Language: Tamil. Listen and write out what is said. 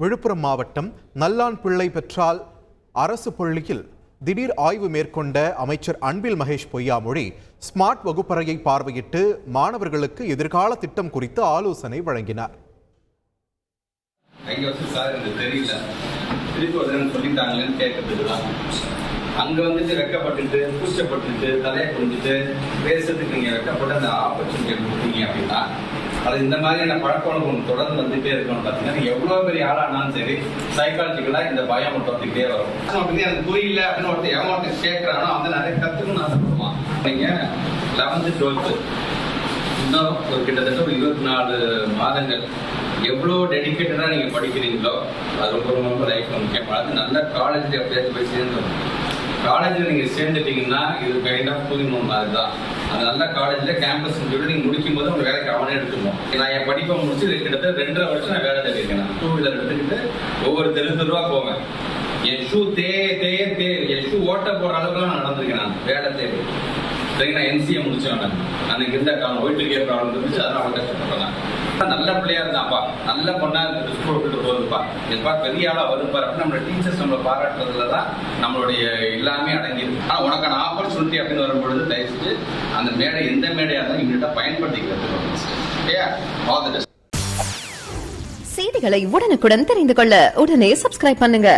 விழுப்புரம் மாவட்டம் நல்லான்பிள்ளை பெற்றால் அரசு பள்ளியில் திடீர் ஆய்வு மேற்கொண்ட அமைச்சர் அன்பில் மகேஷ் பொய்யாமொழி ஸ்மார்ட் வகுப்பறையை பார்வையிட்டு மாணவர்களுக்கு எதிர்கால திட்டம் குறித்து ஆலோசனை வழங்கினார். அங்க வந்துட்டு வெக்கப்பட்டு கூச்சப்பட்டு தலையை குடிஞ்சிட்டு பேசுறதுக்கு நீங்க வெக்கப்பட்டு அந்த ஆப்பர்ச்சுனிட்டி கொடுத்தீங்க அப்படின்னா அது இந்த மாதிரியான பழக்கம் தொடர்ந்து வந்துட்டே இருக்கணும். பார்த்தீங்கன்னா எவ்வளவு பெரிய ஆளானாலும் சரி சைக்காலஜிக்கலா இந்த பயம் ஒருத்தே வரும். எனக்கு புரியல அப்படின்னு ஒருத்தர் ஏமாத்த கேட்கறானோ வந்து நிறைய கத்துக்கணும்னு ஆசைப்படுவான். நீங்க 11th 12th இன்னும் ஒரு கிட்டத்தட்ட ஒரு 24 மாதங்கள் எவ்வளோ டெடிக்கேட்டடா நீங்க படிக்கிறீங்களோ அது ரொம்ப ரொம்ப லைஃப்ல முக்கியமானது. நல்ல காலேஜ்ல எப்படியாச்சும் போய் சேர்ந்துடும். காலேஜில் நீங்கள் சேர்ந்துட்டீங்கன்னா இது கைண்ட் ஆஃப் தூய்மை மாதிரி தான். அந்த நல்ல காலேஜில் கேம்பஸ் இன்டர்வியூ நீங்கள் முடிக்கும் போது உங்கள் வேலைக்கு அவனே எடுத்துக்கணும். நான் என் படிப்பை முடிச்சு கிட்டத்தட்ட 2.5 வருஷம் நான் வேலை தேடிருக்கேன். நான் 2 வீலர் எடுத்துக்கிட்டு ஒவ்வொரு தெருவா போவேன். என் ஷூ என் ஷூ ஓட்ட போகிற அளவுக்குலாம் நான் நடந்திருக்கேன். நான் வேலை தேடி நான் என்சிஏ முடிச்சேன். அன்னைக்கு இருந்த ஒயிட்டு ப்ராப்ளம் இருந்துச்சு. அதெல்லாம் அவங்க கஷ்டப்பட்டேன். நல்ல பிள்ளையா இருந்தாப்பா, நல்ல பொண்ணா ஸ்கூல் விட்டு போகுதுப்பா, எப்பா பெரிய ஆளா வருப்பார் அப்படின்னு நம்மளோட டீச்சர்ஸ் நம்மளை பாராட்டுறதுலதான் நம்மளுடைய எல்லாமே அடங்கியிருக்கு. ஆனா உனக்கான ஆப்பர்ச்சுனிட்டி அப்படின்னு வரும்பொழுது தயவுசெய்து அந்த மேடை எந்த மேடையா இருந்தாலும் இவங்ககிட்ட பயன்படுத்திக்கிறது. செய்திகளை உடனுக்குடன் தெரிந்து கொள்ள உடனே சப்ஸ்கிரைப் பண்ணுங்க.